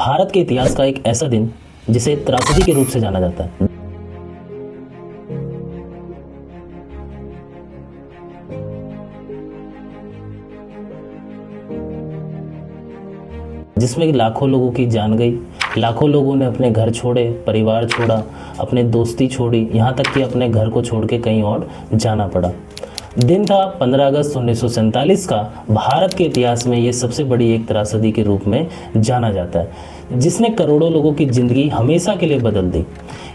भारत के इतिहास का एक ऐसा दिन जिसे त्रासदी के रूप से जाना जाता है, जिसमें लाखों लोगों की जान गई, लाखों लोगों ने अपने घर छोड़े, परिवार छोड़ा, अपने दोस्ती छोड़ी, यहाँ तक कि अपने घर को छोड़ के कहीं और जाना पड़ा। दिन था 15 अगस्त 1947 का। भारत के इतिहास में ये सबसे बड़ी एक त्रासदी के रूप में जाना जाता है, जिसने करोड़ों लोगों की ज़िंदगी हमेशा के लिए बदल दी।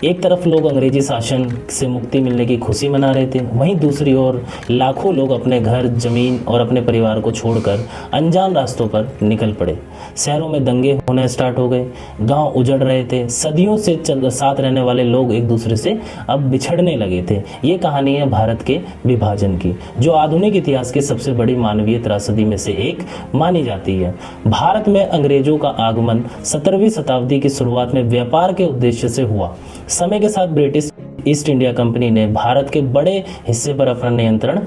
एक तरफ लोग अंग्रेजी शासन से मुक्ति मिलने की खुशी मना रहे थे, वहीं दूसरी ओर लाखों लोग अपने घर, ज़मीन और अपने परिवार को छोड़कर अनजान रास्तों पर निकल पड़े। शहरों में दंगे होने स्टार्ट हो गए, गांव उजड़ रहे थे, सदियों से साथ रहने वाले लोग एक दूसरे से अब बिछड़ने लगे थे। ये कहानी है भारत के विभाजन की, जो आधुनिक इतिहास की सबसे बड़ी मानवीय त्रासदी में से एक मानी जाती है। भारत में अंग्रेजों का आगमन 17वीं शताब्दी की शुरुआत में व्यापार के उद्देश्य से हुआ। समय के साथ ब्रिटिश ईस्ट इंडिया कंपनी ने भारत के बड़े हिस्से पर अपना नियंत्रण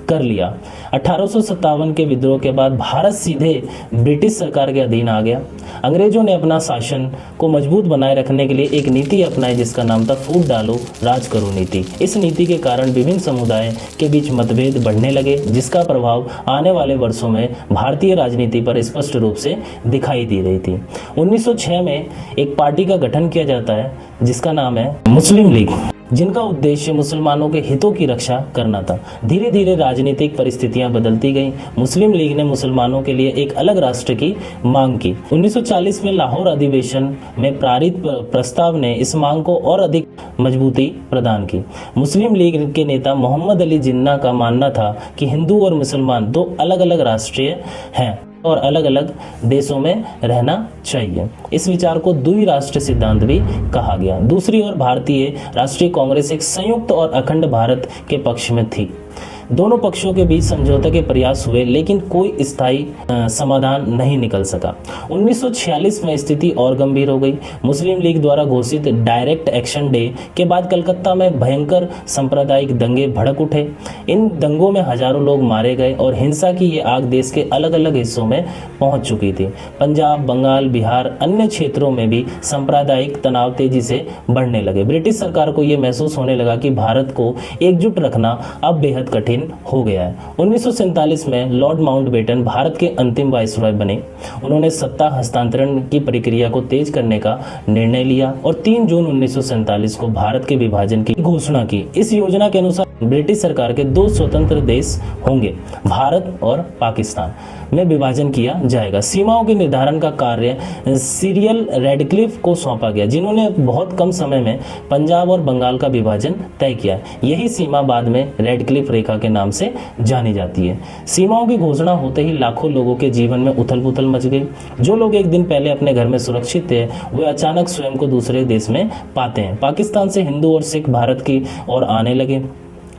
कर लिया। 1857 के विद्रोह के बाद भारत सीधे ब्रिटिश सरकार के अधीन आ गया। अंग्रेजों ने अपना शासन को मजबूत बनाए रखने के लिए एक नीति अपनाई, जिसका नाम था फूट डालो राज करो नीति। इस नीति के कारण विभिन्न समुदाय के बीच मतभेद बढ़ने लगे, जिसका प्रभाव आने वाले वर्षों में भारतीय राजनीति पर स्पष्ट रूप से दिखाई दे रही थी। 1906 में एक पार्टी का गठन किया जाता है, जिसका नाम है मुस्लिम लीग, जिनका उद्देश्य मुसलमानों के हितों की रक्षा करना था। धीरे धीरे राजनीतिक परिस्थितियां बदलती गईं। मुस्लिम लीग ने मुसलमानों के लिए एक अलग राष्ट्र की मांग की। 1940 में लाहौर अधिवेशन में पारित प्रस्ताव ने इस मांग को और अधिक मजबूती प्रदान की। मुस्लिम लीग के नेता मोहम्मद अली जिन्ना का मानना था कि हिंदू और मुसलमान दो अलग अलग राष्ट्रीय हैं और अलग अलग देशों में रहना चाहिए। इस विचार को द्विराष्ट्र सिद्धांत भी कहा गया। दूसरी ओर भारतीय राष्ट्रीय कांग्रेस एक संयुक्त और अखंड भारत के पक्ष में थी। दोनों पक्षों के बीच समझौते के प्रयास हुए, लेकिन कोई स्थायी समाधान नहीं निकल सका। 1946 में स्थिति और गंभीर हो गई। मुस्लिम लीग द्वारा घोषित डायरेक्ट एक्शन डे के बाद कलकत्ता में भयंकर सांप्रदायिक दंगे भड़क उठे। इन दंगों में हजारों लोग मारे गए और हिंसा की ये आग देश के अलग अलग हिस्सों में पहुंच चुकी थी। पंजाब, बंगाल, बिहार, अन्य क्षेत्रों में भी सांप्रदायिक तनाव तेजी से बढ़ने लगे। ब्रिटिश सरकार को यह महसूस होने लगा कि भारत को एकजुट रखना अब बेहद कठिन हो गया है। 1947 में लॉर्ड माउंटबेटन भारत के अंतिम वायसरॉय बने। उन्होंने सत्ता हस्तांतरण की प्रक्रिया को तेज करने का निर्णय लिया और 3 जून 1947 को भारत के विभाजन की घोषणा की। इस योजना के अनुसार ब्रिटिश सरकार के 2 स्वतंत्र देश होंगे, भारत और पाकिस्तान में विभाजन किया जाएगा। सीमाओं के निर्धारण का कार्य सीरियल रेडक्लिफ को सौंपा गया, जिन्होंने बहुत कम समय में पंजाब और बंगाल का विभाजन तय किया। यही सीमा बाद में रेडक्लिफ रेखा के नाम से जानी जाती है। सीमाओं की घोषणा होते ही लाखों लोगों के जीवन में उथल पुथल मच गई। जो लोग एक दिन पहले अपने घर में सुरक्षित थे, वे अचानक स्वयं को दूसरे देश में पाते हैं। पाकिस्तान से हिंदू और सिख भारत की ओर आने लगे,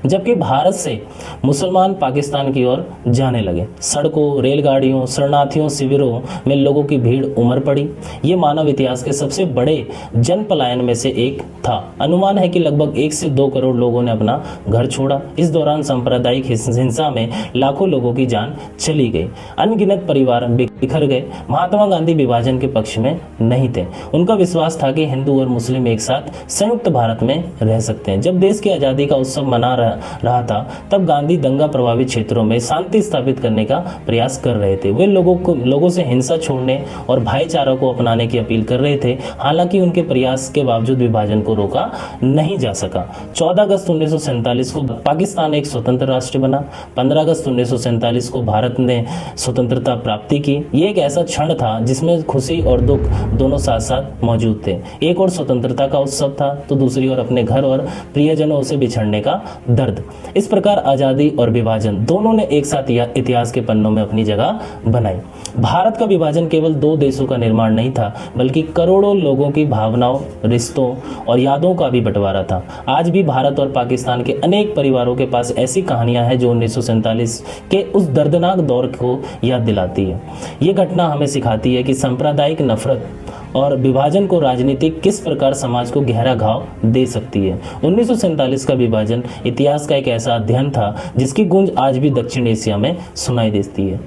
जबकि भारत से मुसलमान पाकिस्तान की ओर जाने लगे। सड़कों, रेलगाड़ियों, शरणार्थियों शिविरों में लोगों की भीड़ उमड़ पड़ी। ये मानव इतिहास के सबसे बड़े जन पलायन में से एक था। अनुमान है कि लगभग 1 से 2 करोड़ लोगों ने अपना घर छोड़ा। इस दौरान सांप्रदायिक हिंसा में लाखों लोगों की जान चली गई। अनगिनत परिवार बिखर गए। महात्मा गांधी विभाजन के पक्ष में नहीं थे। उनका विश्वास था कि हिंदू और मुस्लिम एक साथ संयुक्त भारत में रह सकते हैं। जब देश की आज़ादी का उत्सव मना रहा था, तब गांधी दंगा प्रभावित क्षेत्रों में शांति स्थापित करने का प्रयास कर रहे थे। वे लोगों से हिंसा छोड़ने और भाईचारा को अपनाने की अपील कर रहे थे। हालांकि उनके प्रयास के बावजूद विभाजन को रोका नहीं जा सका। 14 अगस्त 1947 को पाकिस्तान एक स्वतंत्र राष्ट्र बना। 15 अगस्त 1947 को भारत ने स्वतंत्रता प्राप्ति की। ये एक ऐसा क्षण था जिसमें खुशी और दुख दोनों साथ साथ मौजूद थे। एक और स्वतंत्रता का उत्सव था, तो दूसरी ओर अपने घर और प्रियजनों से बिछड़ने का दर्द। इस प्रकार आजादी और विभाजन दोनों ने एक साथ इतिहास के पन्नों में अपनी जगह बनाई। भारत का विभाजन केवल 2 देशों का निर्माण नहीं था, बल्कि करोड़ों लोगों की भावनाओं, रिश्तों और यादों का भी बंटवारा था। आज भी भारत और पाकिस्तान के अनेक परिवारों के पास ऐसी कहानियां हैं जो 1947 के उस दर्दनाक दौर को याद दिलाती है। ये घटना हमें सिखाती है कि सांप्रदायिक नफरत और विभाजन को राजनीति किस प्रकार समाज को गहरा घाव दे सकती है। 1947 का विभाजन इतिहास का एक ऐसा अध्ययन था जिसकी गूंज आज भी दक्षिण एशिया में सुनाई देती है।